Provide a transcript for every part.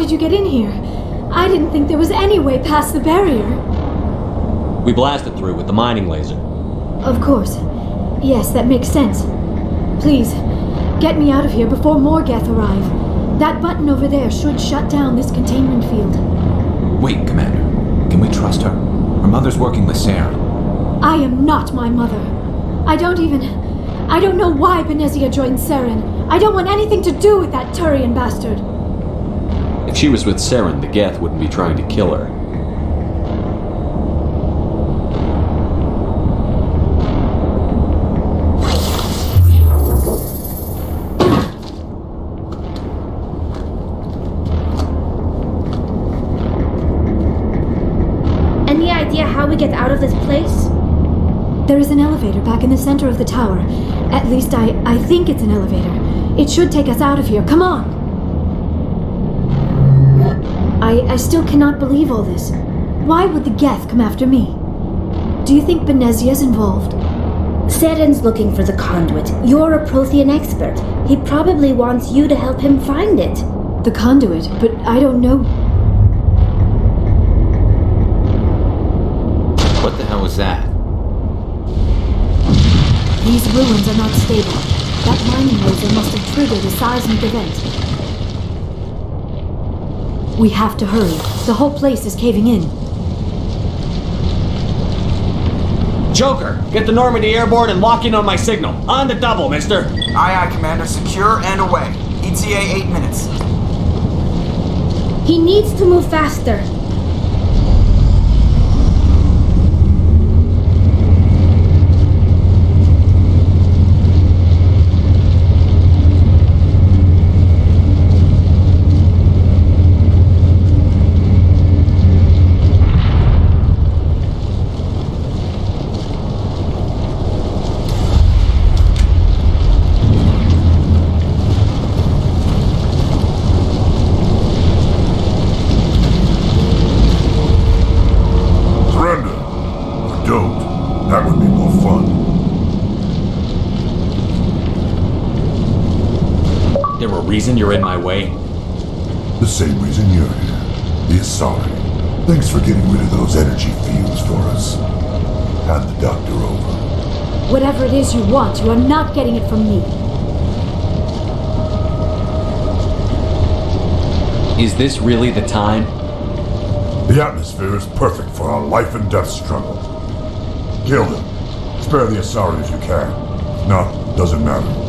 did you get in here? I didn't think there was any way past the barrier. We blasted through with the mining laser. Of course. Yes, that makes sense. Please, get me out of here before more Geth arrive. That button over there should shut down this containment field. Wait, Commander. Can we trust her? Her mother's working with Saren. I am not my mother. I don't know why Benezia joined Saren. I don't want anything to do with that Turian bastard. If she was with Saren, the Geth wouldn't be trying to kill her. Any idea how we get out of this place? There is an elevator back in the center of the tower. At least I think it's an elevator. It should take us out of here. Come on! I still cannot believe all this. Why would the Geth come after me? Do you think Benezia's involved? Saren's looking for the conduit. You're a Prothean expert. He probably wants you to help him find it. The conduit, but I don't know. What the hell was that? These ruins are not stable. That mining laser must have triggered a seismic event. We have to hurry. The whole place is caving in. Joker, get the Normandy airborne and lock in on my signal. On the double, mister. Aye, aye, Commander. Secure and away. ETA 8 minutes. He needs to move faster. Reason you're in my way? The same reason you're here. The Asari. Thanks for getting rid of those energy fields for us. Hand the doctor over. Whatever it is you want, you are not getting it from me. Is this really the time? The atmosphere is perfect for a life and death struggle. Kill them. Spare the Asari if you can. If not, doesn't matter.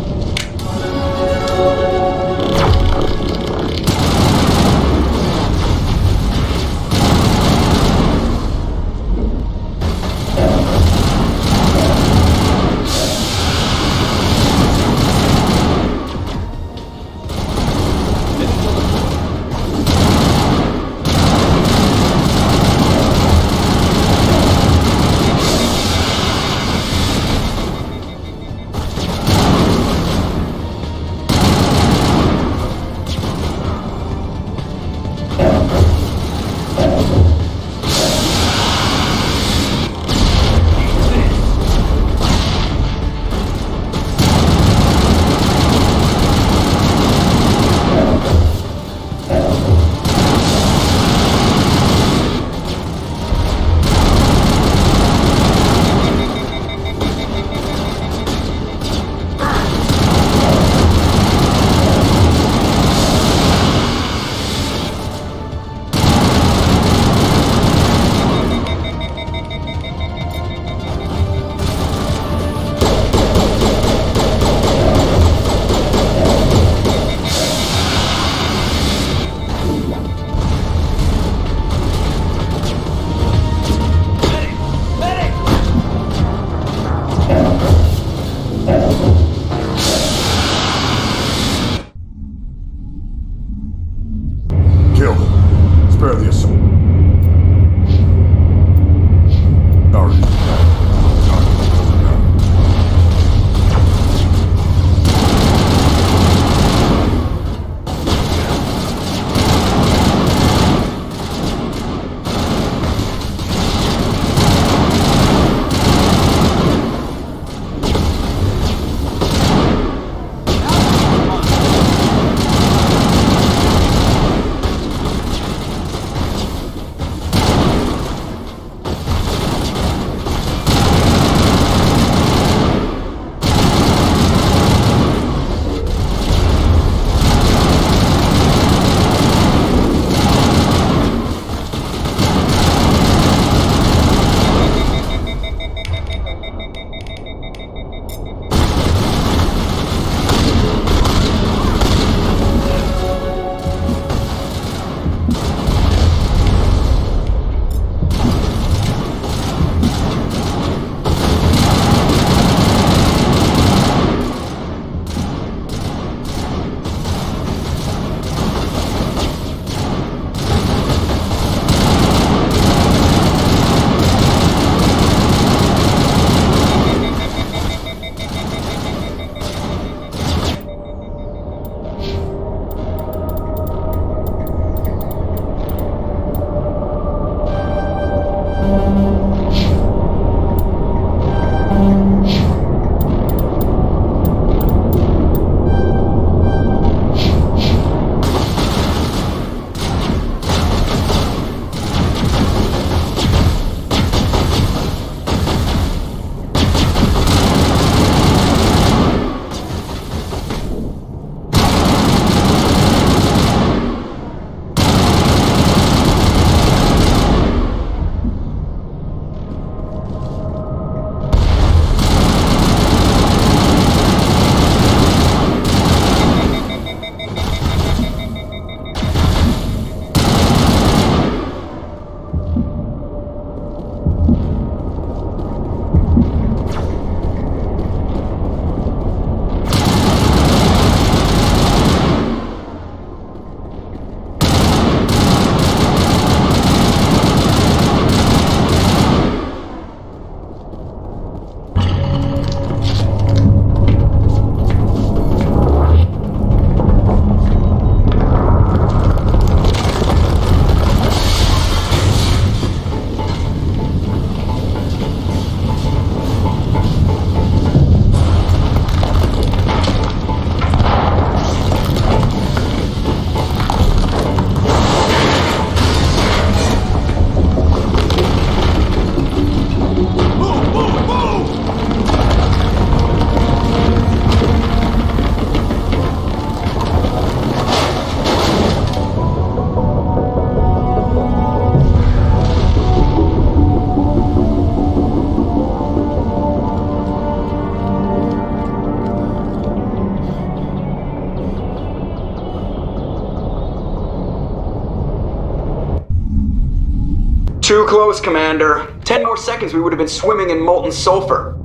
Too close, Commander. 10 more seconds we would have been swimming in molten sulfur.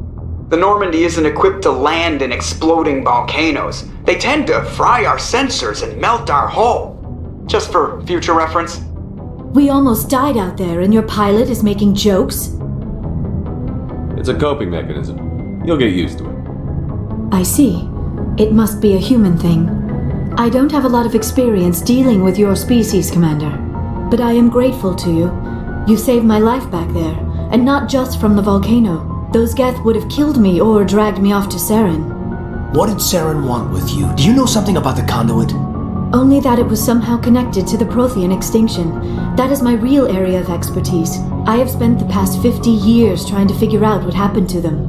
The Normandy isn't equipped to land in exploding volcanoes. They tend to fry our sensors and melt our hull. Just for future reference. We almost died out there, and your pilot is making jokes? It's a coping mechanism. You'll get used to it. I see. It must be a human thing. I don't have a lot of experience dealing with your species, Commander. But I am grateful to you. You saved my life back there, and not just from the volcano. Those Geth would have killed me or dragged me off to Saren. What did Saren want with you? Do you know something about the conduit? Only that it was somehow connected to the Prothean extinction. That is my real area of expertise. I have spent the past 50 years trying to figure out what happened to them.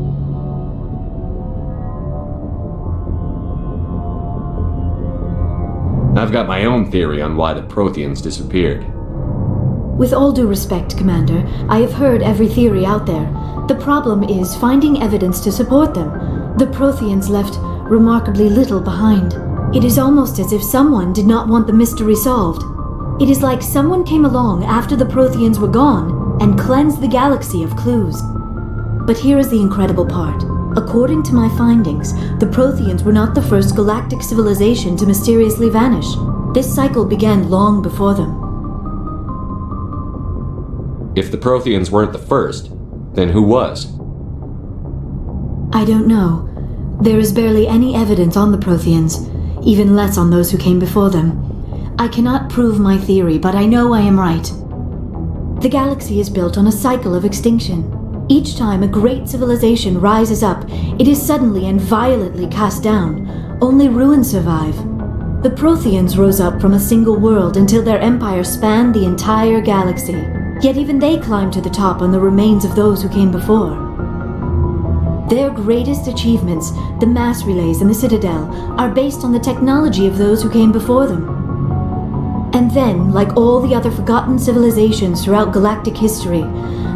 I've got my own theory on why the Protheans disappeared. With all due respect, Commander, I have heard every theory out there. The problem is finding evidence to support them. The Protheans left remarkably little behind. It is almost as if someone did not want the mystery solved. It is like someone came along after the Protheans were gone and cleansed the galaxy of clues. But here is the incredible part. According to my findings, the Protheans were not the first galactic civilization to mysteriously vanish. This cycle began long before them. If the Protheans weren't the first, then who was? I don't know. There is barely any evidence on the Protheans, even less on those who came before them. I cannot prove my theory, but I know I am right. The galaxy is built on a cycle of extinction. Each time a great civilization rises up, it is suddenly and violently cast down. Only ruins survive. The Protheans rose up from a single world until their empire spanned the entire galaxy. Yet even they climbed to the top on the remains of those who came before. Their greatest achievements, the mass relays and the Citadel, are based on the technology of those who came before them. And then, like all the other forgotten civilizations throughout galactic history,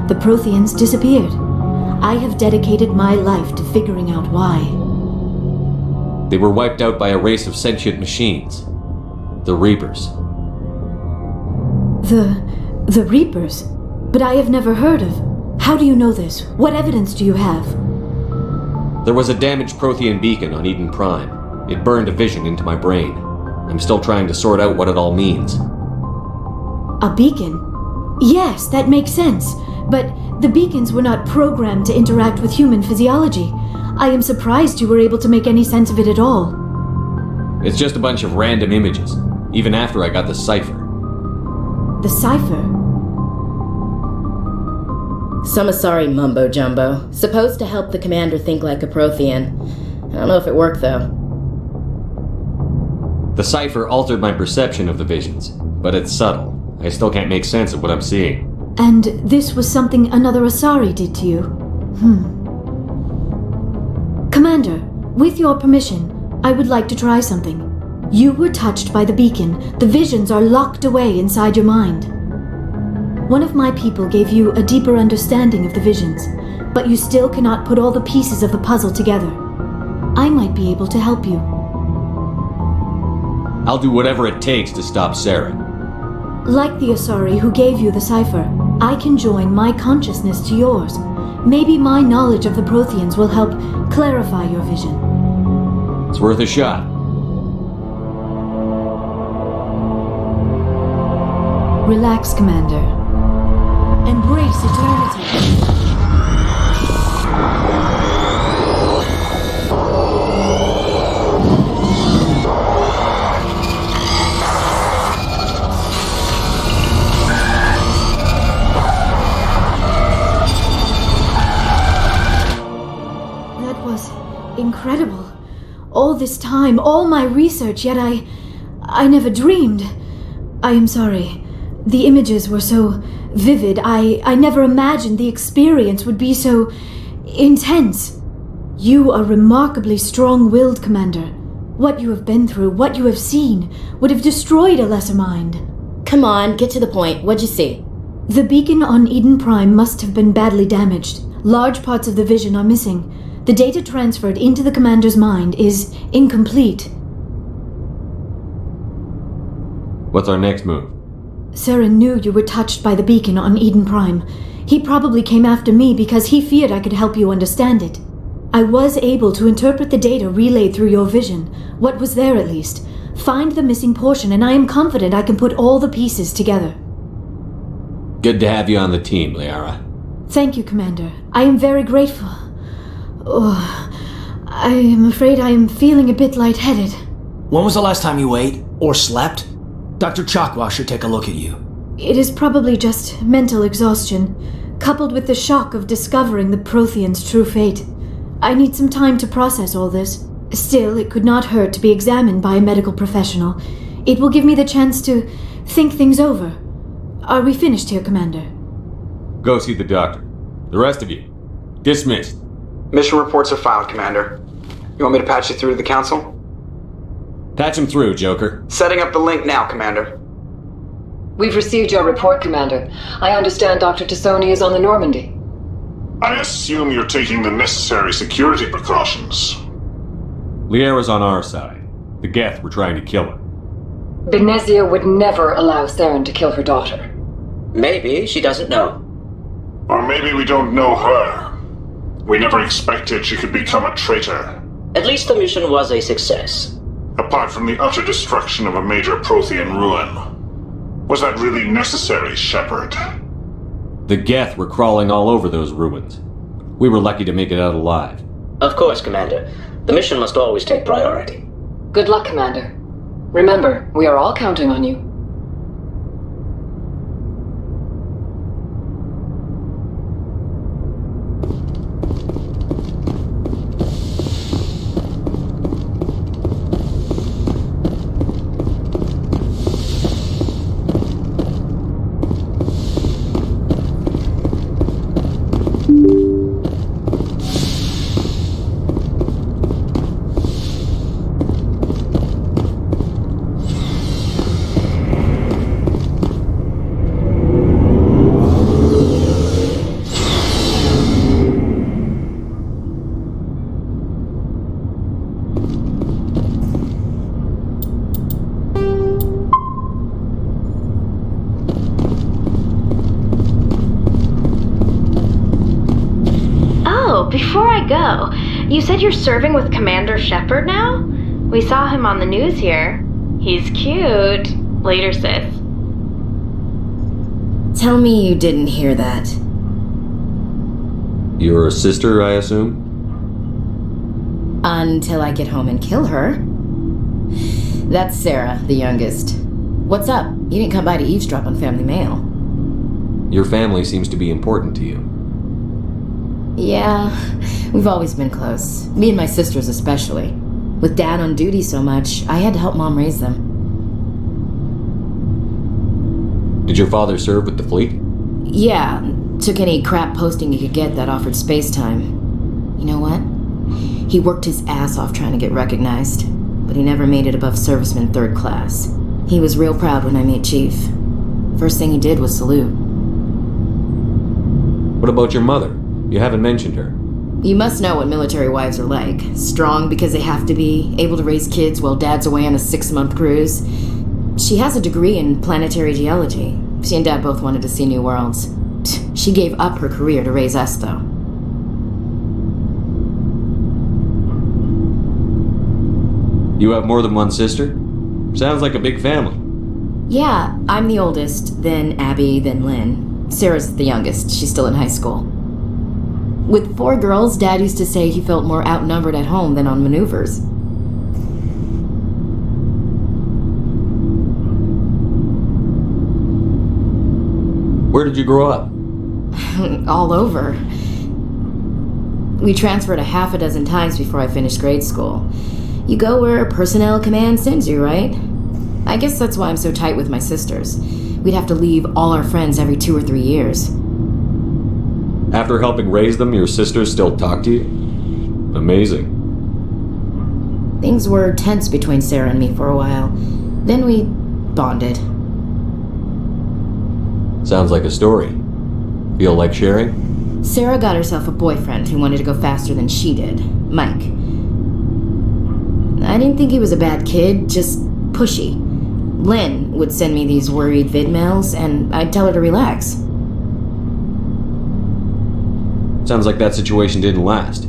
the Protheans disappeared. I have dedicated my life to figuring out why. They were wiped out by a race of sentient machines. The Reapers. The Reapers? But I have never heard of. How do you know this? What evidence do you have? There was a damaged Prothean beacon on Eden Prime. It burned a vision into my brain. I'm still trying to sort out what it all means. A beacon? Yes, that makes sense. But the beacons were not programmed to interact with human physiology. I am surprised you were able to make any sense of it at all. It's just a bunch of random images, even after I got the cipher. The cipher? Some Asari mumbo-jumbo, supposed to help the commander think like a Prothean. I don't know if it worked, though. The cipher altered my perception of the visions, but it's subtle. I still can't make sense of what I'm seeing. And this was something another Asari did to you? Commander, with your permission, I would like to try something. You were touched by the beacon. The visions are locked away inside your mind. One of my people gave you a deeper understanding of the visions, but you still cannot put all the pieces of the puzzle together. I might be able to help you. I'll do whatever it takes to stop Saren. Like the Asari who gave you the cipher, I can join my consciousness to yours. Maybe my knowledge of the Protheans will help clarify your vision. It's worth a shot. Relax, Commander. Embrace eternity. That was incredible. All this time, all my research, yet I never dreamed. I am sorry. The images were so vivid. I never imagined the experience would be so intense. You are remarkably strong-willed, Commander. What you have been through, what you have seen, would have destroyed a lesser mind. Come on, get to the point. What'd you see? The beacon on Eden Prime must have been badly damaged. Large parts of the vision are missing. The data transferred into the Commander's mind is incomplete. What's our next move? Saren knew you were touched by the beacon on Eden Prime. He probably came after me because he feared I could help you understand it. I was able to interpret the data relayed through your vision, what was there at least, find the missing portion, and I am confident I can put all the pieces together. Good to have you on the team, Liara. Thank you, Commander. I am very grateful. Oh, I am afraid I am feeling a bit lightheaded. When was the last time you ate or slept? Dr. Chakwa should take a look at you. It is probably just mental exhaustion, coupled with the shock of discovering the Protheans' true fate. I need some time to process all this. Still, it could not hurt to be examined by a medical professional. It will give me the chance to think things over. Are we finished here, Commander? Go see the doctor. The rest of you, dismissed. Mission reports are filed, Commander. You want me to patch you through to the Council? Patch him through, Joker. Setting up the link now, Commander. We've received your report, Commander. I understand Dr. Tassoni is on the Normandy. I assume you're taking the necessary security precautions. Liara's on our side. The Geth were trying to kill her. Benezia would never allow Saren to kill her daughter. Maybe she doesn't know. Or maybe we don't know her. We never expected she could become a traitor. At least the mission was a success. Apart from the utter destruction of a major Prothean ruin. Was that really necessary, Shepard? The Geth were crawling all over those ruins. We were lucky to make it out alive. Of course, Commander. The mission must always take priority. Good luck, Commander. Remember, we are all counting on you. Before I go, you said you're serving with Commander Shepard now? We saw him on the news here. He's cute. Later, sis. Tell me you didn't hear that. Your sister, I assume? Until I get home and kill her. That's Sarah, the youngest. What's up? You didn't come by to eavesdrop on Family Mail. Your family seems to be important to you. Yeah, we've always been close. Me and my sisters especially. With Dad on duty so much, I had to help Mom raise them. Did your father serve with the fleet? Yeah, took any crap posting he could get that offered space time. You know what? He worked his ass off trying to get recognized, but he never made it above serviceman 3rd class. He was real proud when I met Chief. First thing he did was salute. What about your mother? You haven't mentioned her. You must know what military wives are like. Strong because they have to be, able to raise kids while Dad's away on a 6-month cruise. She has a degree in planetary geology. She and Dad both wanted to see new worlds. She gave up her career to raise us, though. You have more than one sister? Sounds like a big family. Yeah, I'm the oldest, then Abby, then Lynn. Sarah's the youngest. She's still in high school. With 4 girls, Dad used to say he felt more outnumbered at home than on maneuvers. Where did you grow up? All over. We transferred a half a dozen times before I finished grade school. You go where personnel command sends you, right? I guess that's why I'm so tight with my sisters. We'd have to leave all our friends every 2 or 3 years. After helping raise them, your sisters still talk to you? Amazing. Things were tense between Sarah and me for a while. Then we bonded. Sounds like a story. Feel like sharing? Sarah got herself a boyfriend who wanted to go faster than she did, Mike. I didn't think he was a bad kid, just pushy. Lynn would send me these worried vid mails, and I'd tell her to relax. Sounds like that situation didn't last.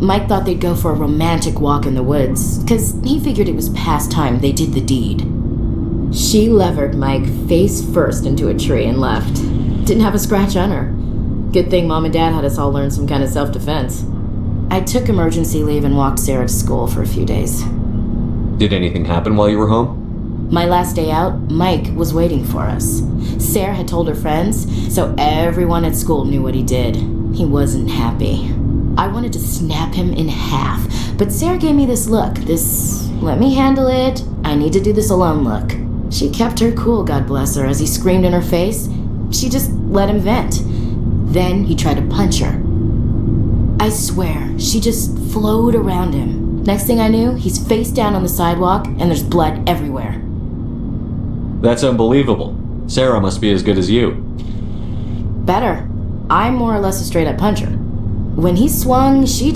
Mike thought they'd go for a romantic walk in the woods, because he figured it was past time they did the deed. She levered Mike face first into a tree and left. Didn't have a scratch on her. Good thing Mom and Dad had us all learn some kind of self-defense. I took emergency leave and walked Sarah to school for a few days. Did anything happen while you were home? My last day out, Mike was waiting for us. Sarah had told her friends, so everyone at school knew what he did. He wasn't happy. I wanted to snap him in half, but Sarah gave me this look, this let me handle it, I need to do this alone look. She kept her cool, God bless her, as he screamed in her face. She just let him vent. Then he tried to punch her. I swear, she just flowed around him. Next thing I knew, he's face down on the sidewalk and there's blood everywhere. That's unbelievable. Sarah must be as good as you. Better. I'm more or less a straight-up puncher. When he swung, she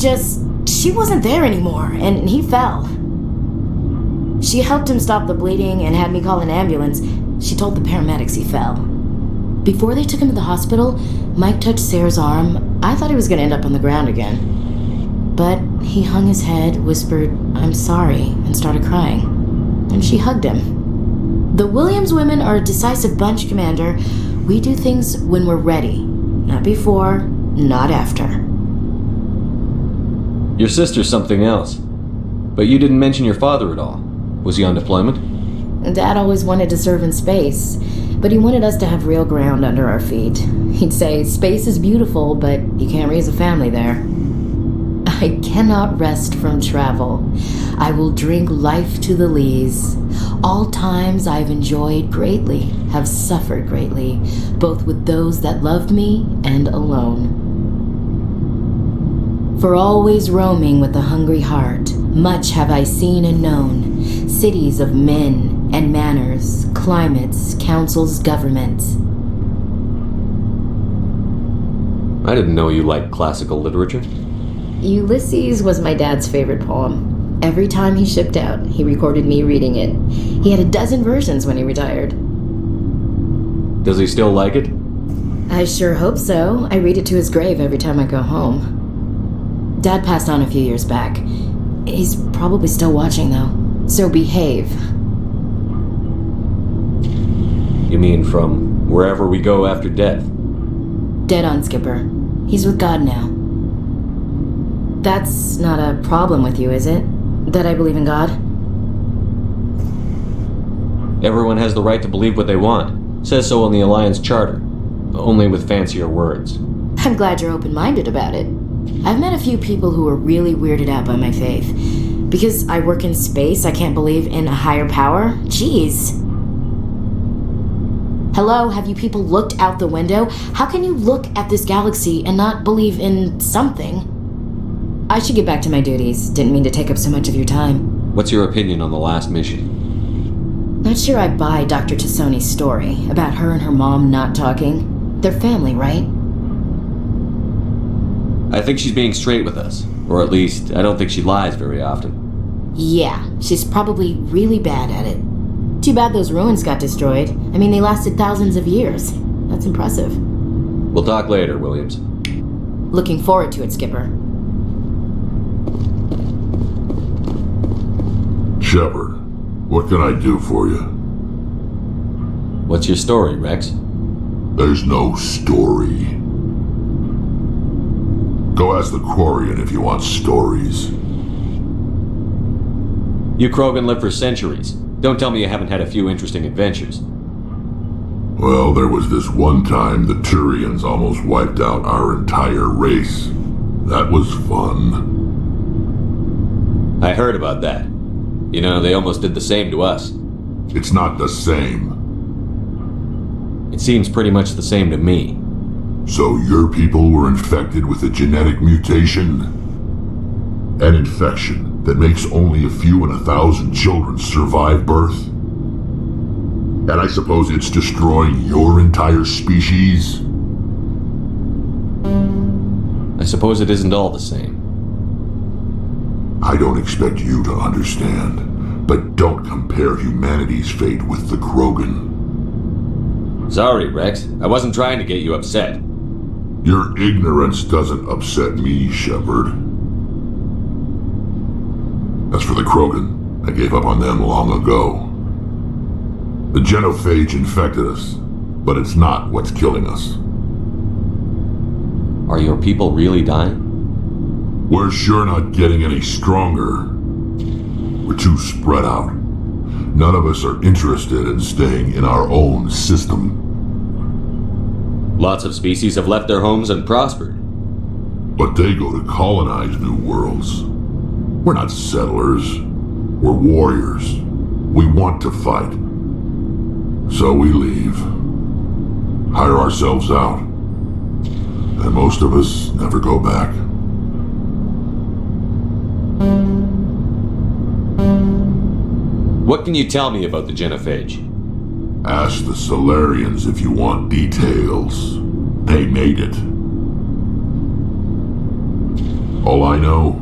wasn't there anymore, and he fell. She helped him stop the bleeding and had me call an ambulance. She told the paramedics he fell. Before they took him to the hospital, Mike touched Sarah's arm. I thought he was going to end up on the ground again. But he hung his head, whispered, "I'm sorry," and started crying. And she hugged him. The Williams women are a decisive bunch, Commander. We do things when we're ready. Not before, not after. Your sister's something else. But you didn't mention your father at all. Was he on deployment? Dad always wanted to serve in space, but he wanted us to have real ground under our feet. He'd say, space is beautiful, but you can't raise a family there. I cannot rest from travel. I will drink life to the lees. All times I've enjoyed greatly, have suffered greatly, both with those that loved me and alone. For always roaming with a hungry heart, much have I seen and known, cities of men and manners, climates, councils, governments. I didn't know you liked classical literature. Ulysses was my dad's favorite poem. Every time he shipped out, he recorded me reading it. He had a dozen versions when he retired. Does he still like it? I sure hope so. I read it to his grave every time I go home. Dad passed on a few years back. He's probably still watching, though. So behave. You mean from wherever we go after death? Dead on, Skipper. He's with God now. That's not a problem with you, is it? That I believe in God? Everyone has the right to believe what they want. Says so in the Alliance Charter. Only with fancier words. I'm glad you're open-minded about it. I've met a few people who are really weirded out by my faith. Because I work in space, I can't believe in a higher power? Jeez. Hello, have you people looked out the window? How can you look at this galaxy and not believe in something? I should get back to my duties. Didn't mean to take up so much of your time. What's your opinion on the last mission? Not sure I buy Dr. Tassoni's story about her and her mom not talking. They're family, right? I think she's being straight with us. Or at least, I don't think she lies very often. Yeah, she's probably really bad at it. Too bad those ruins got destroyed. I mean, they lasted thousands of years. That's impressive. We'll talk later, Williams. Looking forward to it, Skipper. Shepard, what can I do for you? What's your story, Rex? There's no story. Go ask the Quarian if you want stories. You Krogan lived for centuries. Don't tell me you haven't had a few interesting adventures. Well, there was this one time the Turians almost wiped out our entire race. That was fun. I heard about that. You know, they almost did the same to us. It's not the same. It seems pretty much the same to me. So your people were infected with a genetic mutation? An infection that makes only a few in 1,000 children survive birth? And I suppose it's destroying your entire species? I suppose it isn't all the same. I don't expect you to understand, But don't compare humanity's fate with the Krogan. Sorry, Rex. I wasn't trying to get you upset. Your ignorance doesn't upset me, Shepard. As for the Krogan, I gave up on them long ago. The genophage infected us, but it's not what's killing us. Are your people really dying? We're sure not getting any stronger. We're too spread out. None of us are interested in staying in our own system. Lots of species have left their homes and prospered. But they go to colonize new worlds. We're not settlers. We're warriors. We want to fight. So we leave. Hire ourselves out. And most of us never go back. What can you tell me about the genophage? Ask the Solarians if you want details. They made it. All I know,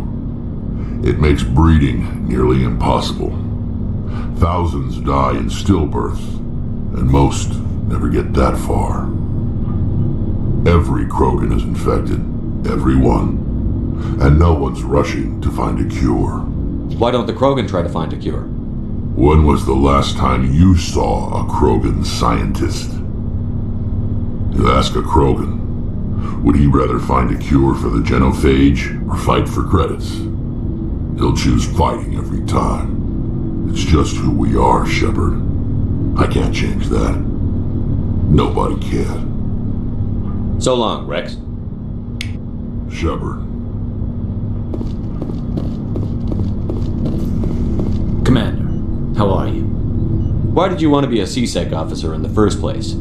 it makes breeding nearly impossible. Thousands die in stillbirth, and most never get that far. Every Krogan is infected. Every one. And no one's rushing to find a cure. Why don't the Krogan try to find a cure? When was the last time you saw a Krogan scientist? You ask a Krogan, would he rather find a cure for the genophage or fight for credits? He'll choose fighting every time. It's just who we are, Shepard. I can't change that. Nobody can. So long, Rex. Shepard. Commander, how are you? Why did you want to be a CSEC officer in the first place?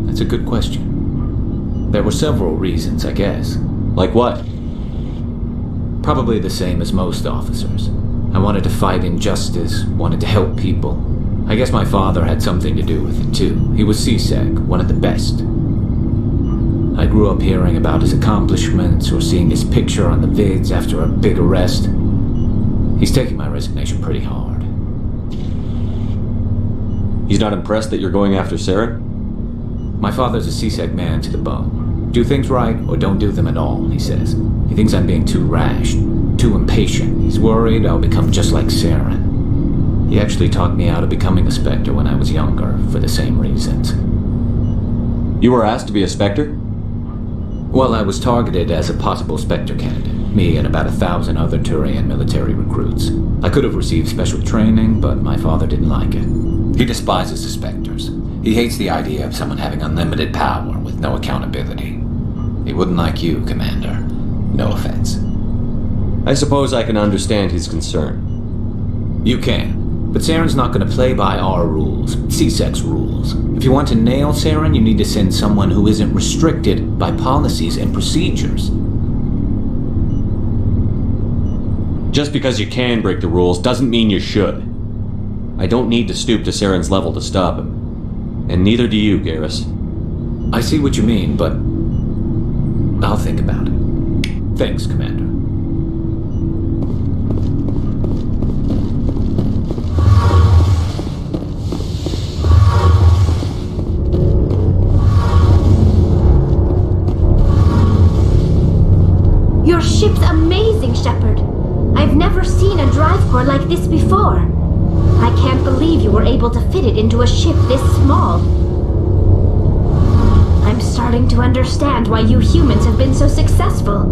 That's a good question. There were several reasons, I guess. Like what? Probably the same as most officers. I wanted to fight injustice, wanted to help people. I guess my father had something to do with it too. He was CSEC, one of the best. I grew up hearing about his accomplishments or seeing his picture on the vids after a big arrest. He's taking my resignation pretty hard. He's not impressed that you're going after Saren? My father's a CSEC man to the bone. Do things right or don't do them at all, he says. He thinks I'm being too rash, too impatient. He's worried I'll become just like Saren. He actually talked me out of becoming a Spectre when I was younger, for the same reasons. You were asked to be a Spectre? Well, I was targeted as a possible Spectre candidate. Me and about 1,000 other Turian military recruits. I could have received special training, but my father didn't like it. He despises the Spectres. He hates the idea of someone having unlimited power with no accountability. He wouldn't like you, Commander. No offense. I suppose I can understand his concern. You can. But Saren's not going to play by our rules, CSEC's rules. If you want to nail Saren, you need to send someone who isn't restricted by policies and procedures. Just because you can break the rules doesn't mean you should. I don't need to stoop to Saren's level to stop him. And neither do you, Garrus. I see what you mean, but I'll think about it. Thanks, Commander. Your ship's amazing, Shepard. I've never seen a drive core like this before. I can't believe you were able to fit it into a ship this small. I'm starting to understand why you humans have been so successful.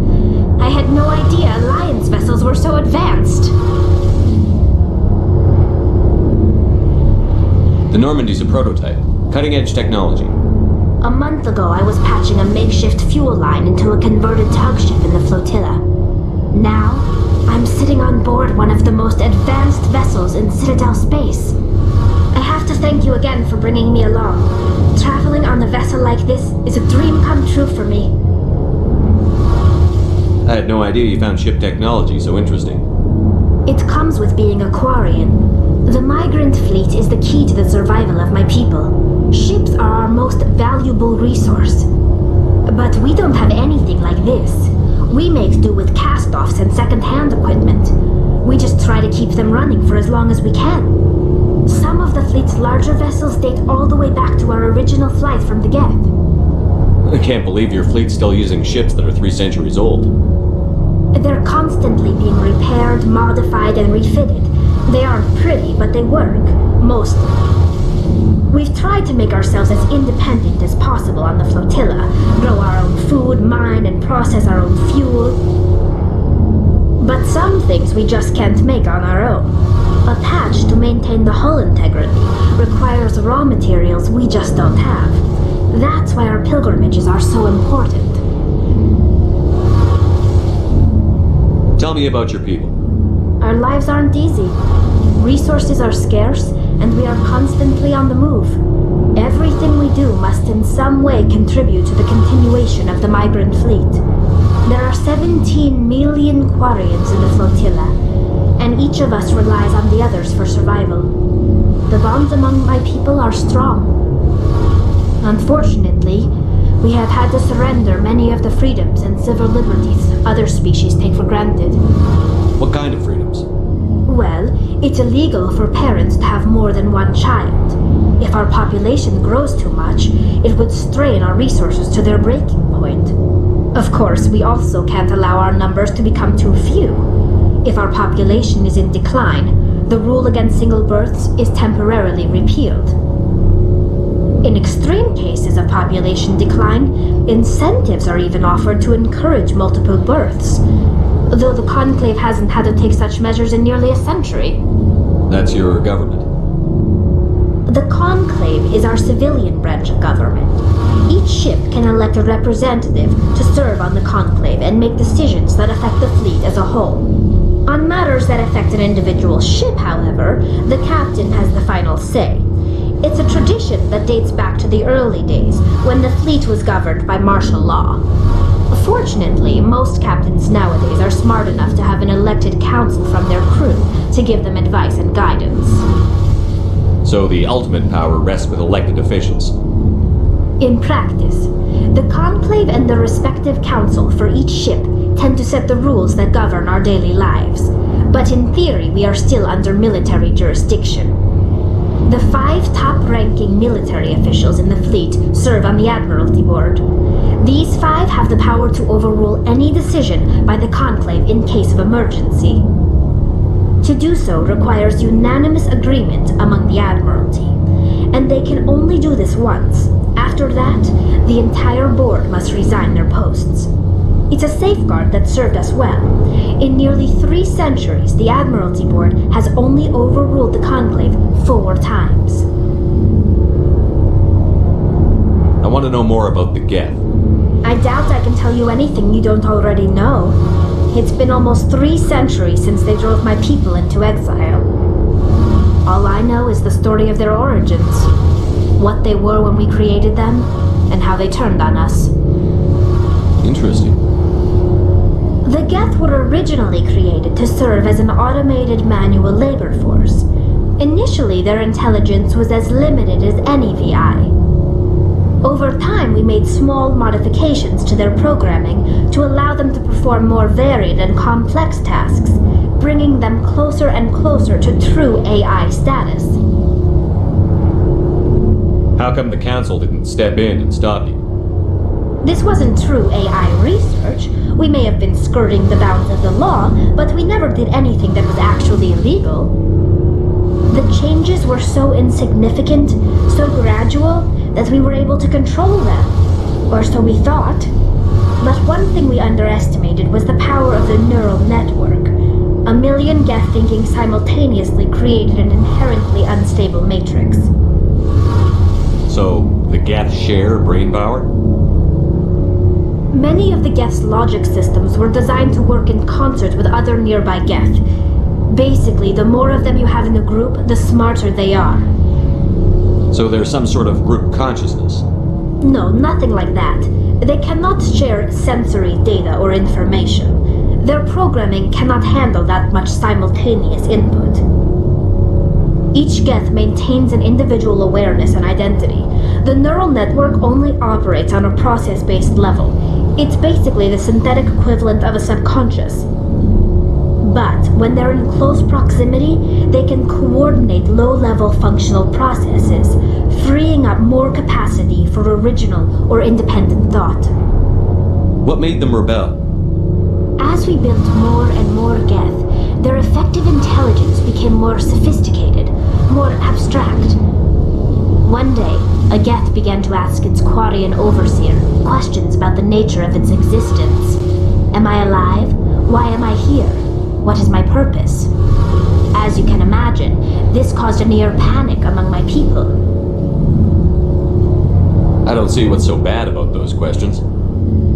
I had no idea Alliance vessels were so advanced. The Normandy's a prototype. Cutting-edge technology. A month ago, I was patching a makeshift fuel line into a converted tug ship in the flotilla. Now, I'm sitting on board one of the most advanced vessels in Citadel space. I have to thank you again for bringing me along. Traveling on a vessel like this is a dream come true for me. I had no idea you found ship technology so interesting. It comes with being a Quarian. The migrant fleet is the key to the survival of my people. Ships are our most valuable resource. But we don't have anything like this. We make do with cast-offs and second-hand equipment. We just try to keep them running for as long as we can. Some of the fleet's larger vessels date all the way back to our original flight from the Geth. I can't believe your fleet's still using ships that are 3 centuries old. They're constantly being repaired, modified, and refitted. They aren't pretty, but they work. Mostly. We've tried to make ourselves as independent as possible on the flotilla, grow our own food, mine, and process our own fuel. But some things we just can't make on our own. A patch to maintain the hull integrity requires raw materials we just don't have. That's why our pilgrimages are so important. Tell me about your people. Our lives aren't easy. Resources are scarce, and we are constantly on the move. Everything we do must in some way contribute to the continuation of the migrant fleet. There are 17 million Quarians in the flotilla, and each of us relies on the others for survival. The bonds among my people are strong. Unfortunately, we have had to surrender many of the freedoms and civil liberties other species take for granted. What kind of freedoms? Well, it's illegal for parents to have more than one child. If our population grows too much, it would strain our resources to their breaking point. Of course, we also can't allow our numbers to become too few. If our population is in decline, the rule against single births is temporarily repealed. In extreme cases of population decline, incentives are even offered to encourage multiple births, though the Conclave hasn't had to take such measures in nearly a century. That's your government. The Conclave is our civilian branch of government. Each ship can elect a representative to serve on the Conclave and make decisions that affect the fleet as a whole. On matters that affect an individual ship, however, the captain has the final say. It's a tradition that dates back to the early days, when the fleet was governed by martial law. Fortunately, most captains nowadays are smart enough to have an elected council from their crew to give them advice and guidance. So the ultimate power rests with elected officials. In practice, the Conclave and the respective council for each ship tend to set the rules that govern our daily lives. But in theory, we are still under military jurisdiction. The 5 top-ranking military officials in the fleet serve on the Admiralty Board. These 5 have the power to overrule any decision by the Conclave in case of emergency. To do so requires unanimous agreement among the Admiralty, and they can only do this once. After that, the entire board must resign their posts. It's a safeguard that served us well. In nearly 3 centuries, the Admiralty Board has only overruled the Conclave 4 times. I want to know more about the Geth. I doubt I can tell you anything you don't already know. It's been almost 3 centuries since they drove my people into exile. All I know is the story of their origins, what they were when we created them, and how they turned on us. Interesting. The Geth were originally created to serve as an automated manual labor force. Initially, their intelligence was as limited as any VI. Over time, we made small modifications to their programming to allow them to perform more varied and complex tasks, bringing them closer and closer to true AI status. How come the council didn't step in and stop you? This wasn't true AI research. We may have been skirting the bounds of the law, but we never did anything that was actually illegal. The changes were so insignificant, so gradual, that we were able to control them. Or so we thought. But one thing we underestimated was the power of the neural network. 1 million Geth thinking simultaneously created an inherently unstable matrix. So, the Geth share brain power? Many of the Geth's logic systems were designed to work in concert with other nearby Geth. Basically, the more of them you have in the group, the smarter they are. So there's some sort of group consciousness? No, nothing like that. They cannot share sensory data or information. Their programming cannot handle that much simultaneous input. Each Geth maintains an individual awareness and identity. The neural network only operates on a process-based level. It's basically the synthetic equivalent of a subconscious. But when they're in close proximity, they can coordinate low-level functional processes, freeing up more capacity for original or independent thought. What made them rebel? As we built more and more Geth, their effective intelligence became more sophisticated, more abstract. One day, a Geth began to ask its Quarian overseer questions about the nature of its existence. Am I alive? Why am I here? What is my purpose? As you can imagine, this caused a near panic among my people. I don't see what's so bad about those questions.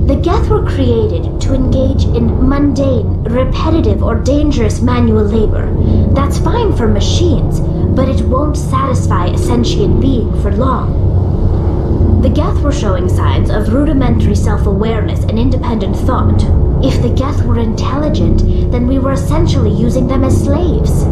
The Geth were created to engage in mundane, repetitive, or dangerous manual labor. That's fine for machines, but it won't satisfy a sentient being for long. The Geth were showing signs of rudimentary self-awareness and independent thought. If the Geth were intelligent, then we were essentially using them as slaves.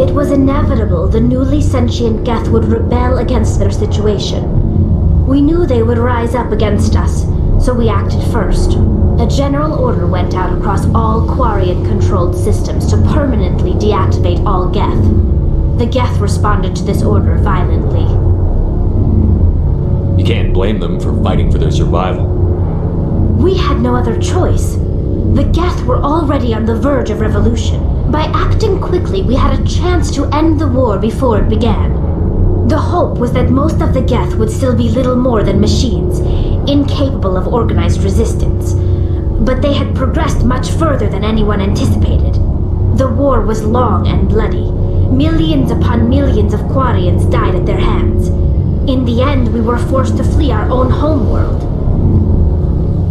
It was inevitable the newly sentient Geth would rebel against their situation. We knew they would rise up against us, so we acted first. A general order went out across all Quarian-controlled systems to permanently deactivate all Geth. The Geth responded to this order violently. You can't blame them for fighting for their survival. We had no other choice. The Geth were already on the verge of revolution. By acting quickly, we had a chance to end the war before it began. The hope was that most of the Geth would still be little more than machines, incapable of organized resistance. But they had progressed much further than anyone anticipated. The war was long and bloody. Millions upon millions of Quarians died at their hands. In the end, we were forced to flee our own homeworld.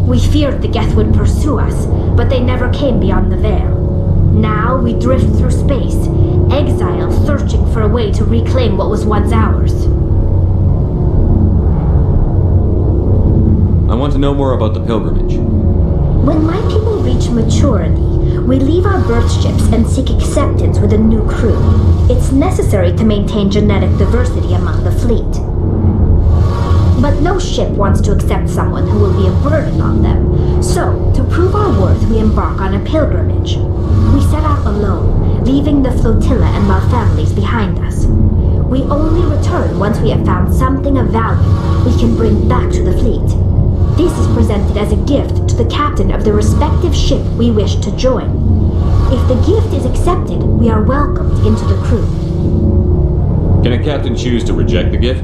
We feared the Geth would pursue us, but they never came beyond the Veil. Now we drift through space, exile searching for a way to reclaim what was once ours. I want to know more about the pilgrimage. When my people reach maturity, we leave our birth ships and seek acceptance with a new crew. It's necessary to maintain genetic diversity among the fleet. But no ship wants to accept someone who will be a burden on them. So, to prove our worth, we embark on a pilgrimage. We set out alone, leaving the flotilla and our families behind us. We only return once we have found something of value we can bring back to the fleet. This is presented as a gift to the captain of the respective ship we wish to join. If the gift is accepted, we are welcomed into the crew. Can a captain choose to reject the gift?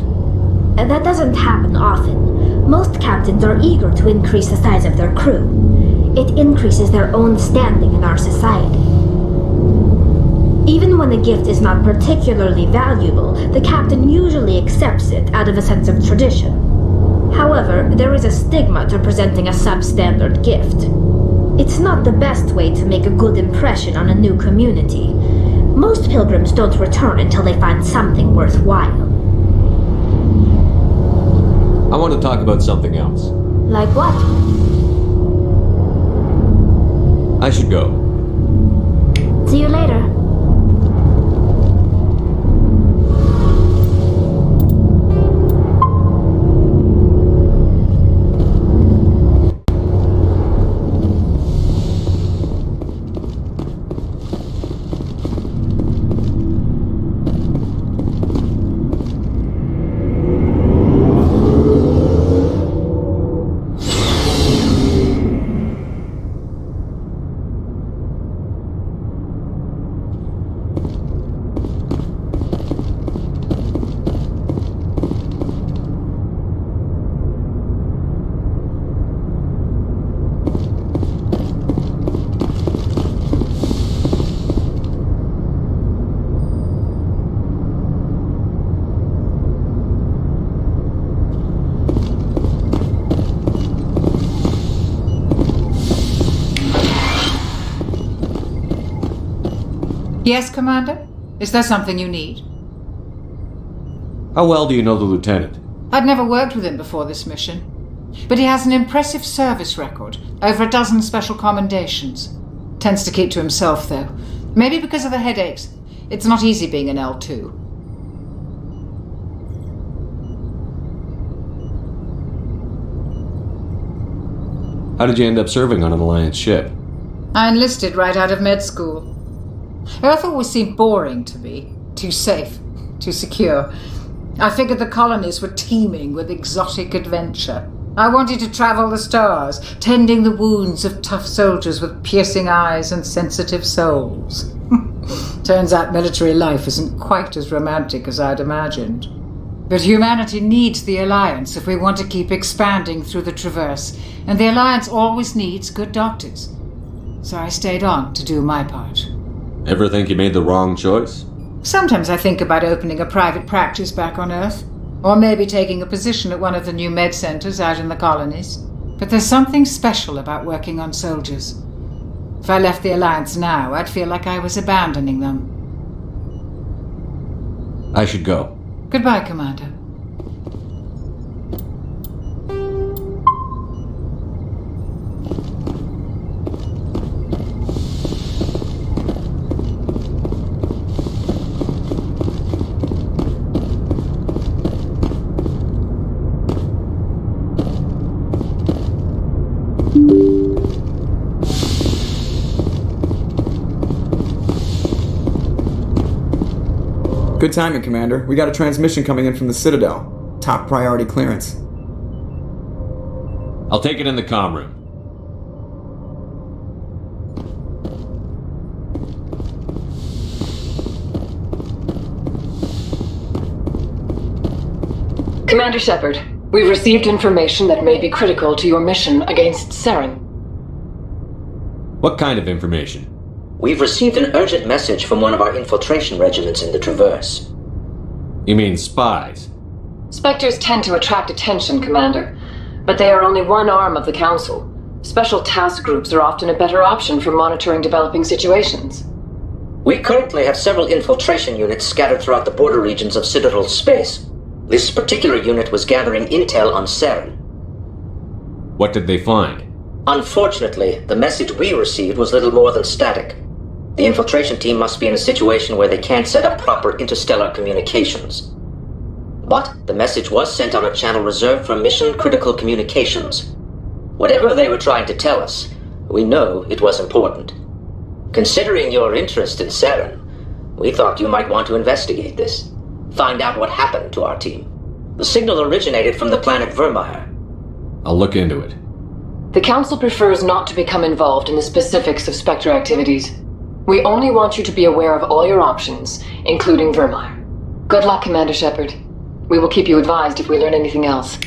That doesn't happen often. Most captains are eager to increase the size of their crew. It increases their own standing in our society. Even when the gift is not particularly valuable, the captain usually accepts it out of a sense of tradition. However, there is a stigma to presenting a substandard gift. It's not the best way to make a good impression on a new community. Most pilgrims don't return until they find something worthwhile. I want to talk about something else. Like what? I should go. See you later. Yes, Commander? Is there something you need? How well do you know the lieutenant? I'd never worked with him before this mission. But he has an impressive service record, over 12 special commendations. Tends to keep to himself, though. Maybe because of the headaches. It's not easy being an L2. How did you end up serving on an Alliance ship? I enlisted right out of med school. Earth always seemed boring to me. Too safe, too secure. I figured the colonies were teeming with exotic adventure. I wanted to travel the stars, tending the wounds of tough soldiers with piercing eyes and sensitive souls. Turns out military life isn't quite as romantic as I'd imagined. But humanity needs the Alliance if we want to keep expanding through the Traverse, and the Alliance always needs good doctors. So I stayed on to do my part. Ever think you made the wrong choice? Sometimes I think about opening a private practice back on Earth, or maybe taking a position at one of the new med centers out in the colonies. But there's something special about working on soldiers. If I left the Alliance now, I'd feel like I was abandoning them. I should go. Goodbye, Commander. Good timing, Commander. We got a transmission coming in from the Citadel. Top priority clearance. I'll take it in the comm room. Commander Shepard, we've received information that may be critical to your mission against Saren. What kind of information? We've received an urgent message from one of our infiltration regiments in the Traverse. You mean spies? Spectres tend to attract attention, Commander, but they are only one arm of the Council. Special task groups are often a better option for monitoring developing situations. We currently have several infiltration units scattered throughout the border regions of Citadel space. This particular unit was gathering intel on Saren. What did they find? Unfortunately, the message we received was little more than static. The infiltration team must be in a situation where they can't set up proper interstellar communications. But the message was sent on a channel reserved for mission-critical communications. Whatever they were trying to tell us, we know it was important. Considering your interest in Saren, we thought you might want to investigate this. Find out what happened to our team. The signal originated from the planet Vermeer. I'll look into it. The Council prefers not to become involved in the specifics of Spectre activities. We only want you to be aware of all your options, including Vermeer. Good luck, Commander Shepard. We will keep you advised if we learn anything else.